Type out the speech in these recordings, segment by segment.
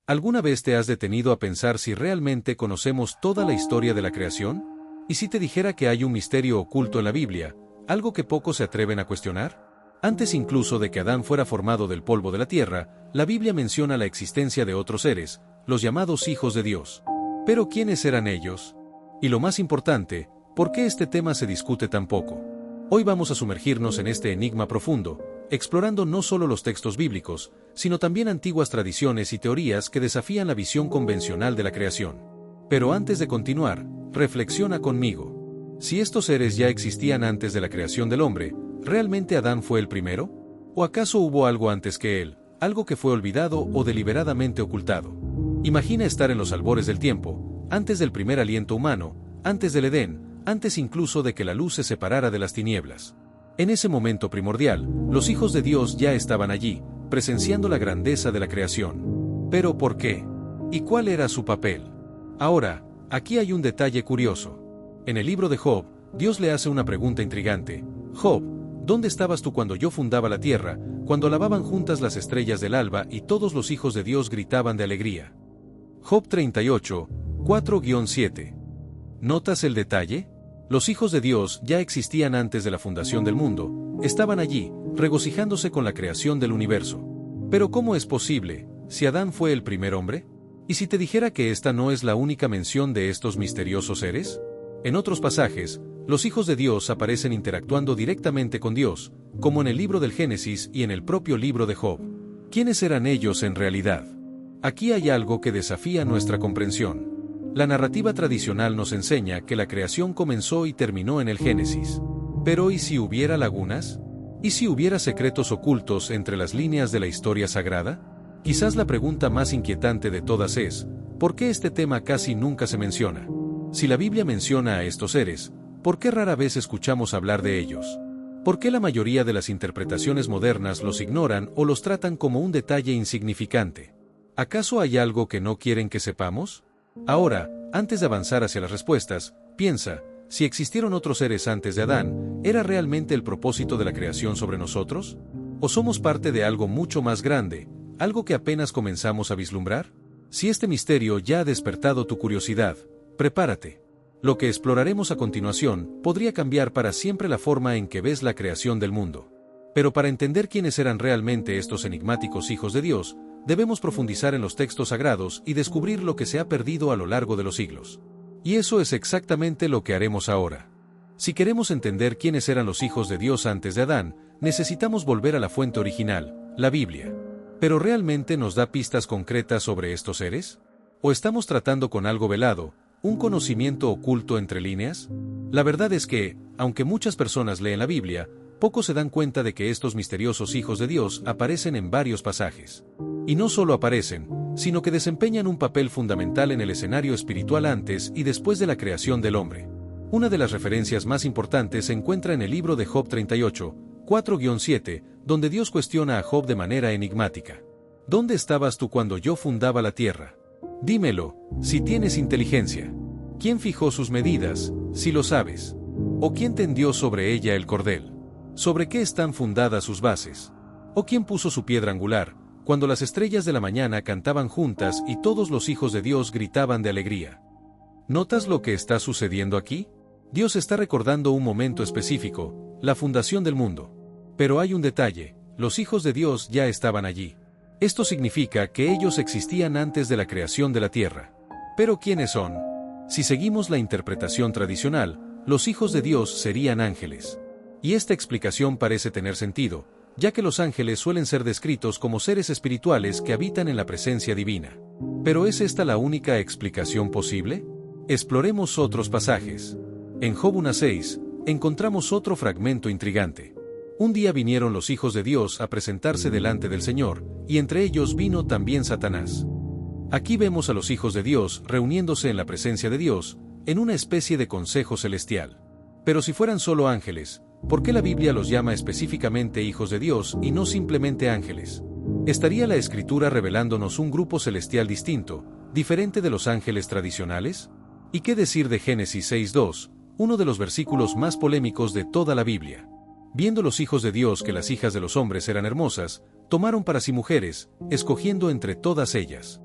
¿Alguna vez te has detenido a pensar si realmente conocemos toda la historia de la creación? ¿Y si te dijera que hay un misterio oculto en la Biblia, algo que pocos se atreven a cuestionar? Antes incluso de que Adán fuera formado del polvo de la tierra, la Biblia menciona la existencia de otros seres, los llamados hijos de Dios. Pero ¿quiénes eran ellos? Y lo más importante, ¿por qué este tema se discute tan poco? Hoy vamos a sumergirnos en este enigma profundo, explorando no solo los textos bíblicos, sino también antiguas tradiciones y teorías que desafían la visión convencional de la creación. Pero antes de continuar, reflexiona conmigo. Si estos seres ya existían antes de la creación del hombre, ¿realmente Adán fue el primero? ¿O acaso hubo algo antes que él, algo que fue olvidado o deliberadamente ocultado? Imagina estar en los albores del tiempo, antes del primer aliento humano, antes del Edén, antes incluso de que la luz se separara de las tinieblas. En ese momento primordial, los hijos de Dios ya estaban allí, presenciando la grandeza de la creación. ¿Pero por qué? ¿Y cuál era su papel? Ahora, aquí hay un detalle curioso. En el libro de Job, Dios le hace una pregunta intrigante. Job, ¿dónde estabas tú cuando yo fundaba la tierra, cuando lavaban juntas las estrellas del alba y todos los hijos de Dios gritaban de alegría? Job 38, 4-7. ¿Notas el detalle? Los hijos de Dios ya existían antes de la fundación del mundo, estaban allí, regocijándose con la creación del universo. Pero ¿cómo es posible, si Adán fue el primer hombre? ¿Y si te dijera que esta no es la única mención de estos misteriosos seres? En otros pasajes, los hijos de Dios aparecen interactuando directamente con Dios, como en el libro del Génesis y en el propio libro de Job. ¿Quiénes eran ellos en realidad? Aquí hay algo que desafía nuestra comprensión. La narrativa tradicional nos enseña que la creación comenzó y terminó en el Génesis. Pero ¿y si hubiera lagunas? ¿Y si hubiera secretos ocultos entre las líneas de la historia sagrada? Quizás la pregunta más inquietante de todas es, ¿por qué este tema casi nunca se menciona? Si la Biblia menciona a estos seres, ¿por qué rara vez escuchamos hablar de ellos? ¿Por qué la mayoría de las interpretaciones modernas los ignoran o los tratan como un detalle insignificante? ¿Acaso hay algo que no quieren que sepamos? Ahora, antes de avanzar hacia las respuestas, piensa, si existieron otros seres antes de Adán, ¿era realmente el propósito de la creación sobre nosotros? ¿O somos parte de algo mucho más grande, algo que apenas comenzamos a vislumbrar? Si este misterio ya ha despertado tu curiosidad, prepárate. Lo que exploraremos a continuación podría cambiar para siempre la forma en que ves la creación del mundo. Pero para entender quiénes eran realmente estos enigmáticos hijos de Dios, debemos profundizar en los textos sagrados y descubrir lo que se ha perdido a lo largo de los siglos. Y eso es exactamente lo que haremos ahora. Si queremos entender quiénes eran los hijos de Dios antes de Adán, necesitamos volver a la fuente original, la Biblia. ¿Pero realmente nos da pistas concretas sobre estos seres? ¿O estamos tratando con algo velado, un conocimiento oculto entre líneas? La verdad es que, aunque muchas personas leen la Biblia, pocos se dan cuenta de que estos misteriosos hijos de Dios aparecen en varios pasajes. Y no solo aparecen, sino que desempeñan un papel fundamental en el escenario espiritual antes y después de la creación del hombre. Una de las referencias más importantes se encuentra en el libro de Job 38, 4-7, donde Dios cuestiona a Job de manera enigmática. ¿Dónde estabas tú cuando yo fundaba la tierra? Dímelo, si tienes inteligencia. ¿Quién fijó sus medidas, si lo sabes? ¿O quién tendió sobre ella el cordel? ¿Sobre qué están fundadas sus bases? ¿O quién puso su piedra angular, cuando las estrellas de la mañana cantaban juntas y todos los hijos de Dios gritaban de alegría? ¿Notas lo que está sucediendo aquí? Dios está recordando un momento específico, la fundación del mundo. Pero hay un detalle, los hijos de Dios ya estaban allí. Esto significa que ellos existían antes de la creación de la tierra. ¿Pero quiénes son? Si seguimos la interpretación tradicional, los hijos de Dios serían ángeles. Y esta explicación parece tener sentido, ya que los ángeles suelen ser descritos como seres espirituales que habitan en la presencia divina. ¿Pero es esta la única explicación posible? Exploremos otros pasajes. En Job 1:6, encontramos otro fragmento intrigante. Un día vinieron los hijos de Dios a presentarse delante del Señor, y entre ellos vino también Satanás. Aquí vemos a los hijos de Dios reuniéndose en la presencia de Dios, en una especie de consejo celestial. Pero si fueran solo ángeles, ¿por qué la Biblia los llama específicamente hijos de Dios y no simplemente ángeles? ¿Estaría la Escritura revelándonos un grupo celestial distinto, diferente de los ángeles tradicionales? ¿Y qué decir de Génesis 6:2, uno de los versículos más polémicos de toda la Biblia? Viendo los hijos de Dios que las hijas de los hombres eran hermosas, tomaron para sí mujeres, escogiendo entre todas ellas.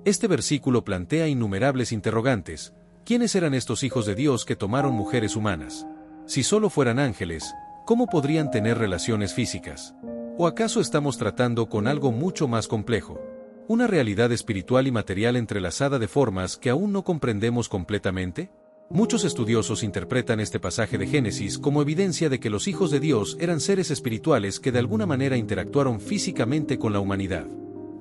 Este versículo plantea innumerables interrogantes. ¿Quiénes eran estos hijos de Dios que tomaron mujeres humanas? Si solo fueran ángeles, ¿cómo podrían tener relaciones físicas? ¿O acaso estamos tratando con algo mucho más complejo? ¿Una realidad espiritual y material entrelazada de formas que aún no comprendemos completamente? Muchos estudiosos interpretan este pasaje de Génesis como evidencia de que los hijos de Dios eran seres espirituales que de alguna manera interactuaron físicamente con la humanidad.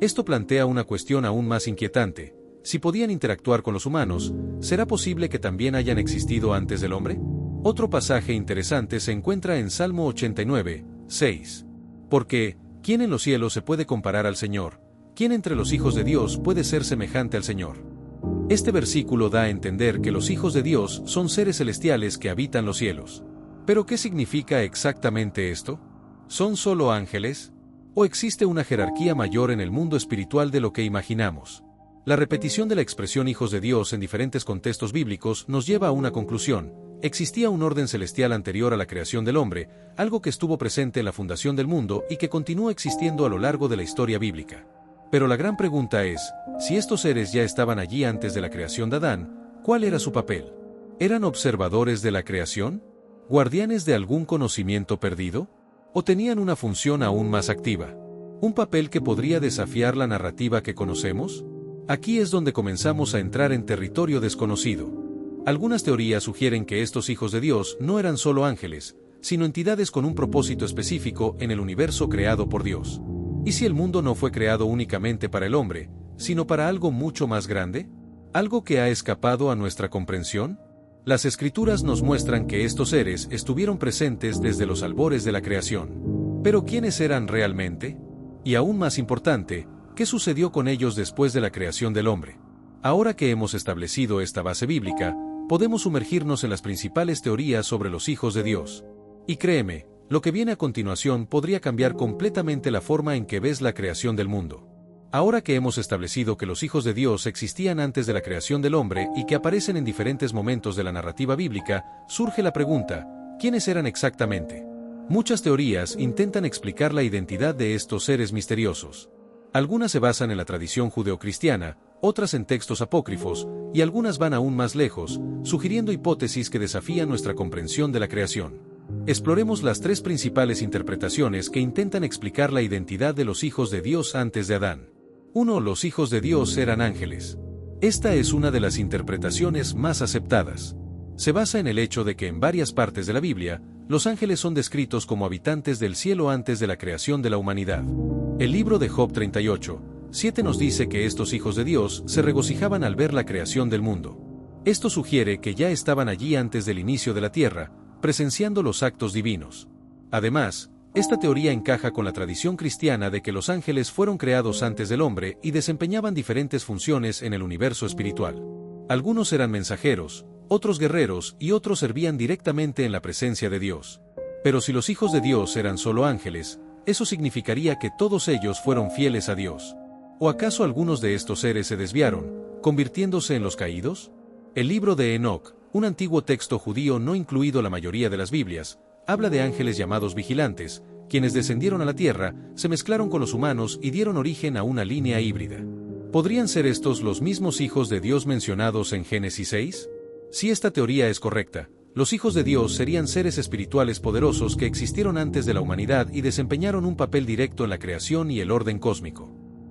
Esto plantea una cuestión aún más inquietante. Si podían interactuar con los humanos, ¿será posible que también hayan existido antes del hombre? Otro pasaje interesante se encuentra en Salmo 89, 6. Porque, ¿quién en los cielos se puede comparar al Señor? ¿Quién entre los hijos de Dios puede ser semejante al Señor? Este versículo da a entender que los hijos de Dios son seres celestiales que habitan los cielos. ¿Pero qué significa exactamente esto? ¿Son solo ángeles? ¿O existe una jerarquía mayor en el mundo espiritual de lo que imaginamos? La repetición de la expresión hijos de Dios en diferentes contextos bíblicos nos lleva a una conclusión. Existía un orden celestial anterior a la creación del hombre, algo que estuvo presente en la fundación del mundo y que continúa existiendo a lo largo de la historia bíblica. Pero la gran pregunta es, si estos seres ya estaban allí antes de la creación de Adán, ¿cuál era su papel? ¿Eran observadores de la creación? ¿Guardianes de algún conocimiento perdido? ¿O tenían una función aún más activa? ¿Un papel que podría desafiar la narrativa que conocemos? Aquí es donde comenzamos a entrar en territorio desconocido. Algunas teorías sugieren que estos hijos de Dios no eran solo ángeles, sino entidades con un propósito específico en el universo creado por Dios. ¿Y si el mundo no fue creado únicamente para el hombre, sino para algo mucho más grande? ¿Algo que ha escapado a nuestra comprensión? Las Escrituras nos muestran que estos seres estuvieron presentes desde los albores de la creación. ¿Pero quiénes eran realmente? Y aún más importante, ¿qué sucedió con ellos después de la creación del hombre? Ahora que hemos establecido esta base bíblica, podemos sumergirnos en las principales teorías sobre los hijos de Dios. Y créeme, lo que viene a continuación podría cambiar completamente la forma en que ves la creación del mundo. Ahora que hemos establecido que los hijos de Dios existían antes de la creación del hombre y que aparecen en diferentes momentos de la narrativa bíblica, surge la pregunta, ¿quiénes eran exactamente? Muchas teorías intentan explicar la identidad de estos seres misteriosos. Algunas se basan en la tradición judeocristiana, otras en textos apócrifos, y algunas van aún más lejos, sugiriendo hipótesis que desafían nuestra comprensión de la creación. Exploremos las tres principales interpretaciones que intentan explicar la identidad de los hijos de Dios antes de Adán. 1. Los hijos de Dios eran ángeles. Esta es una de las interpretaciones más aceptadas. Se basa en el hecho de que en varias partes de la Biblia, los ángeles son descritos como habitantes del cielo antes de la creación de la humanidad. El libro de Job 38, 7 nos dice que estos hijos de Dios se regocijaban al ver la creación del mundo. Esto sugiere que ya estaban allí antes del inicio de la tierra, presenciando los actos divinos. Además, esta teoría encaja con la tradición cristiana de que los ángeles fueron creados antes del hombre y desempeñaban diferentes funciones en el universo espiritual. Algunos eran mensajeros, otros guerreros y otros servían directamente en la presencia de Dios. Pero si los hijos de Dios eran solo ángeles, eso significaría que todos ellos fueron fieles a Dios. ¿O acaso algunos de estos seres se desviaron, convirtiéndose en los caídos? El libro de Enoc, un antiguo texto judío no incluido la mayoría de las Biblias, habla de ángeles llamados vigilantes, quienes descendieron a la tierra, se mezclaron con los humanos y dieron origen a una línea híbrida. ¿Podrían ser estos los mismos hijos de Dios mencionados en Génesis 6? Si esta teoría es correcta, los hijos de Dios serían seres espirituales poderosos que existieron antes de la humanidad y desempeñaron un papel directo en la creación y el orden cósmico.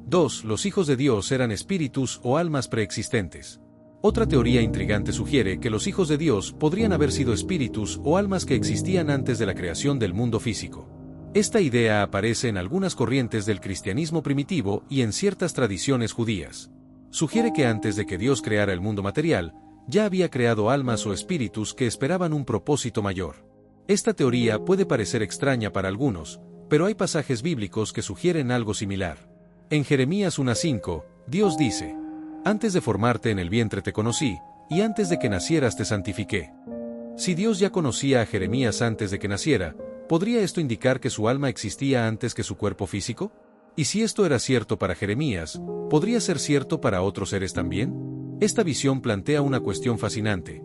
2. Los hijos de Dios eran espíritus o almas preexistentes. Otra teoría intrigante sugiere que los hijos de Dios podrían haber sido espíritus o almas que existían antes de la creación del mundo físico. Esta idea aparece en algunas corrientes del cristianismo primitivo y en ciertas tradiciones judías. Sugiere que antes de que Dios creara el mundo material, ya había creado almas o espíritus que esperaban un propósito mayor. Esta teoría puede parecer extraña para algunos, pero hay pasajes bíblicos que sugieren algo similar. En Jeremías 1:5, Dios dice: «Antes de formarte en el vientre te conocí, y antes de que nacieras te santifiqué». Si Dios ya conocía a Jeremías antes de que naciera, ¿podría esto indicar que su alma existía antes que su cuerpo físico? Y si esto era cierto para Jeremías, ¿podría ser cierto para otros seres también? Esta visión plantea una cuestión fascinante.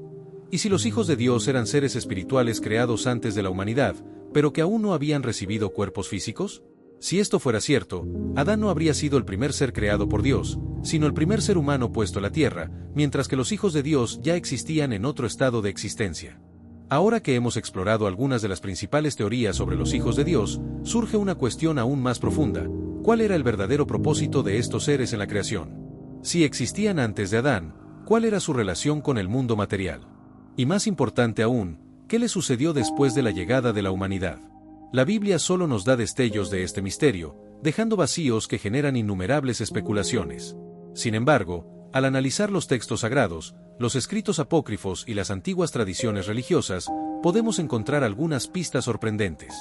¿Y si los hijos de Dios eran seres espirituales creados antes de la humanidad, pero que aún no habían recibido cuerpos físicos? Si esto fuera cierto, Adán no habría sido el primer ser creado por Dios, sino el primer ser humano puesto a la tierra, mientras que los hijos de Dios ya existían en otro estado de existencia. Ahora que hemos explorado algunas de las principales teorías sobre los hijos de Dios, surge una cuestión aún más profunda: ¿cuál era el verdadero propósito de estos seres en la creación? Si existían antes de Adán, ¿cuál era su relación con el mundo material? Y más importante aún, ¿qué le sucedió después de la llegada de la humanidad? La Biblia solo nos da destellos de este misterio, dejando vacíos que generan innumerables especulaciones. Sin embargo, al analizar los textos sagrados, los escritos apócrifos y las antiguas tradiciones religiosas, podemos encontrar algunas pistas sorprendentes.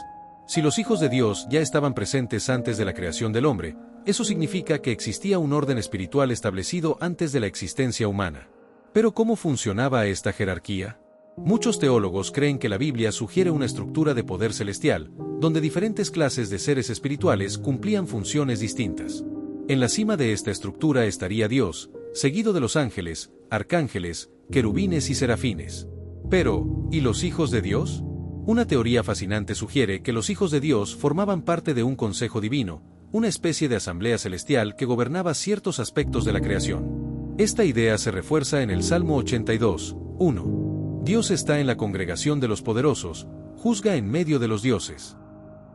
Si los hijos de Dios ya estaban presentes antes de la creación del hombre, eso significa que existía un orden espiritual establecido antes de la existencia humana. Pero ¿cómo funcionaba esta jerarquía? Muchos teólogos creen que la Biblia sugiere una estructura de poder celestial, donde diferentes clases de seres espirituales cumplían funciones distintas. En la cima de esta estructura estaría Dios, seguido de los ángeles, arcángeles, querubines y serafines. Pero, ¿y los hijos de Dios? Una teoría fascinante sugiere que los hijos de Dios formaban parte de un consejo divino, una especie de asamblea celestial que gobernaba ciertos aspectos de la creación. Esta idea se refuerza en el Salmo 82, 1. Dios está en la congregación de los poderosos, juzga en medio de los dioses.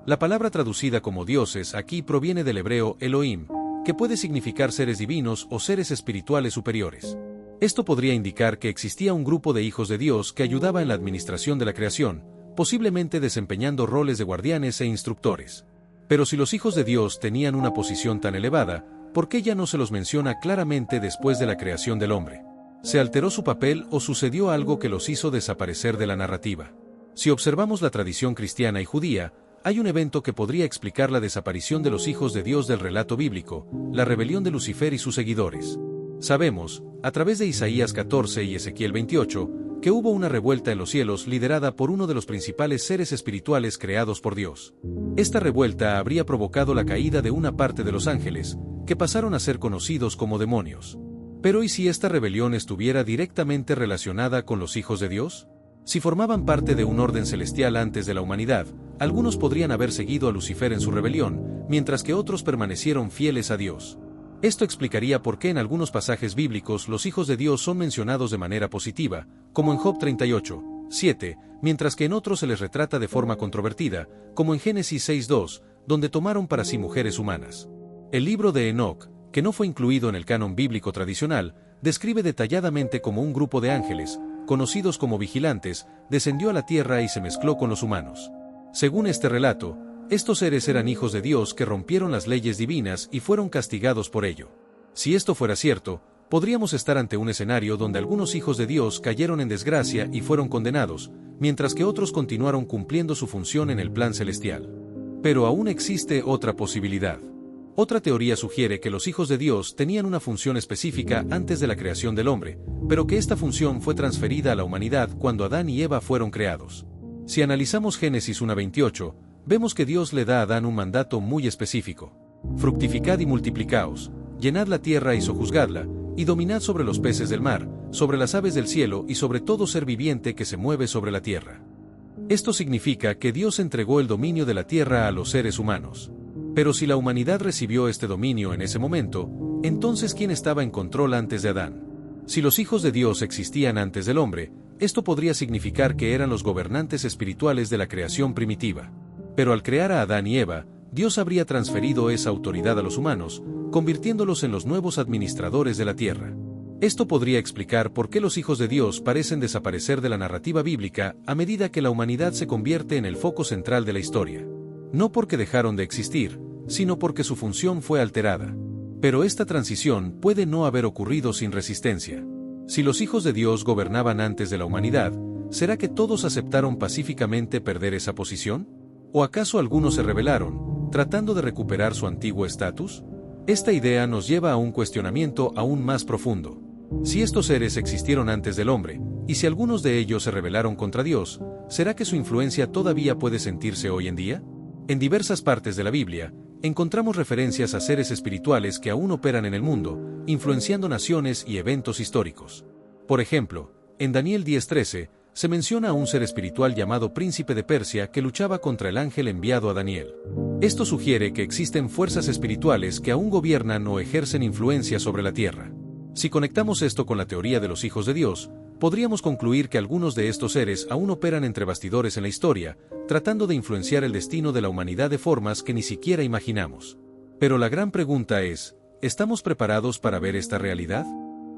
La palabra traducida como dioses aquí proviene del hebreo Elohim, que puede significar seres divinos o seres espirituales superiores. Esto podría indicar que existía un grupo de hijos de Dios que ayudaba en la administración de la creación, posiblemente desempeñando roles de guardianes e instructores. Pero si los hijos de Dios tenían una posición tan elevada, ¿por qué ya no se los menciona claramente después de la creación del hombre? ¿Se alteró su papel o sucedió algo que los hizo desaparecer de la narrativa? Si observamos la tradición cristiana y judía, hay un evento que podría explicar la desaparición de los hijos de Dios del relato bíblico: la rebelión de Lucifer y sus seguidores. Sabemos, a través de Isaías 14 y Ezequiel 28, que hubo una revuelta en los cielos liderada por uno de los principales seres espirituales creados por Dios. Esta revuelta habría provocado la caída de una parte de los ángeles, que pasaron a ser conocidos como demonios. Pero ¿y si esta rebelión estuviera directamente relacionada con los hijos de Dios? Si formaban parte de un orden celestial antes de la humanidad, algunos podrían haber seguido a Lucifer en su rebelión, mientras que otros permanecieron fieles a Dios. Esto explicaría por qué en algunos pasajes bíblicos los hijos de Dios son mencionados de manera positiva, como en Job 38, 7, mientras que en otros se les retrata de forma controvertida, como en Génesis 6:2, donde tomaron para sí mujeres humanas. El libro de Enoc, que no fue incluido en el canon bíblico tradicional, describe detalladamente cómo un grupo de ángeles, conocidos como vigilantes, descendió a la tierra y se mezcló con los humanos. Según este relato, estos seres eran hijos de Dios que rompieron las leyes divinas y fueron castigados por ello. Si esto fuera cierto, podríamos estar ante un escenario donde algunos hijos de Dios cayeron en desgracia y fueron condenados, mientras que otros continuaron cumpliendo su función en el plan celestial. Pero aún existe otra posibilidad. Otra teoría sugiere que los hijos de Dios tenían una función específica antes de la creación del hombre, pero que esta función fue transferida a la humanidad cuando Adán y Eva fueron creados. Si analizamos Génesis 1:28, vemos que Dios le da a Adán un mandato muy específico: fructificad y multiplicaos, llenad la tierra y sojuzgadla, y dominad sobre los peces del mar, sobre las aves del cielo y sobre todo ser viviente que se mueve sobre la tierra. Esto significa que Dios entregó el dominio de la tierra a los seres humanos. Pero si la humanidad recibió este dominio en ese momento, entonces ¿quién estaba en control antes de Adán? Si los hijos de Dios existían antes del hombre, esto podría significar que eran los gobernantes espirituales de la creación primitiva. Pero al crear a Adán y Eva, Dios habría transferido esa autoridad a los humanos, convirtiéndolos en los nuevos administradores de la tierra. Esto podría explicar por qué los hijos de Dios parecen desaparecer de la narrativa bíblica a medida que la humanidad se convierte en el foco central de la historia. No porque dejaron de existir, sino porque su función fue alterada. Pero esta transición puede no haber ocurrido sin resistencia. Si los hijos de Dios gobernaban antes de la humanidad, ¿será que todos aceptaron pacíficamente perder esa posición? ¿O acaso algunos se rebelaron, tratando de recuperar su antiguo estatus? Esta idea nos lleva a un cuestionamiento aún más profundo. Si estos seres existieron antes del hombre, y si algunos de ellos se rebelaron contra Dios, ¿será que su influencia todavía puede sentirse hoy en día? En diversas partes de la Biblia, encontramos referencias a seres espirituales que aún operan en el mundo, influenciando naciones y eventos históricos. Por ejemplo, en Daniel 10:13, Se menciona a un ser espiritual llamado Príncipe de Persia que luchaba contra el ángel enviado a Daniel. Esto sugiere que existen fuerzas espirituales que aún gobiernan o ejercen influencia sobre la tierra. Si conectamos esto con la teoría de los hijos de Dios, podríamos concluir que algunos de estos seres aún operan entre bastidores en la historia, tratando de influenciar el destino de la humanidad de formas que ni siquiera imaginamos. Pero la gran pregunta es, ¿estamos preparados para ver esta realidad?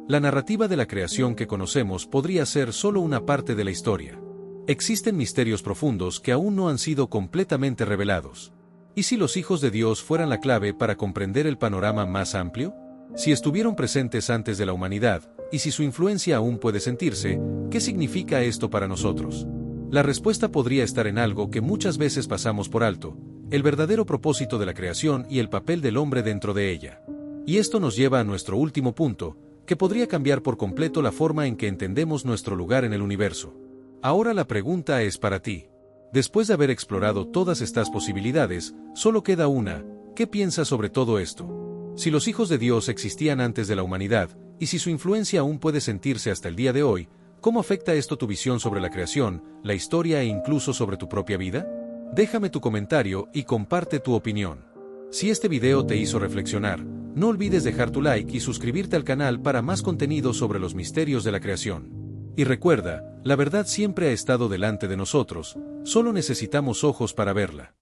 La narrativa de la creación que conocemos podría ser solo una parte de la historia. Existen misterios profundos que aún no han sido completamente revelados. ¿Y si los hijos de Dios fueran la clave para comprender el panorama más amplio? Si estuvieron presentes antes de la humanidad, y si su influencia aún puede sentirse, ¿qué significa esto para nosotros? La respuesta podría estar en algo que muchas veces pasamos por alto, el verdadero propósito de la creación y el papel del hombre dentro de ella. Y esto nos lleva a nuestro último punto, que podría cambiar por completo la forma en que entendemos nuestro lugar en el universo. Ahora la pregunta es para ti. Después de haber explorado todas estas posibilidades, solo queda una: ¿qué piensas sobre todo esto? Si los hijos de Dios existían antes de la humanidad, y si su influencia aún puede sentirse hasta el día de hoy, ¿cómo afecta esto tu visión sobre la creación, la historia e incluso sobre tu propia vida? Déjame tu comentario y comparte tu opinión. Si este video te hizo reflexionar, no olvides dejar tu like y suscribirte al canal para más contenido sobre los misterios de la creación. Y recuerda, la verdad siempre ha estado delante de nosotros, solo necesitamos ojos para verla.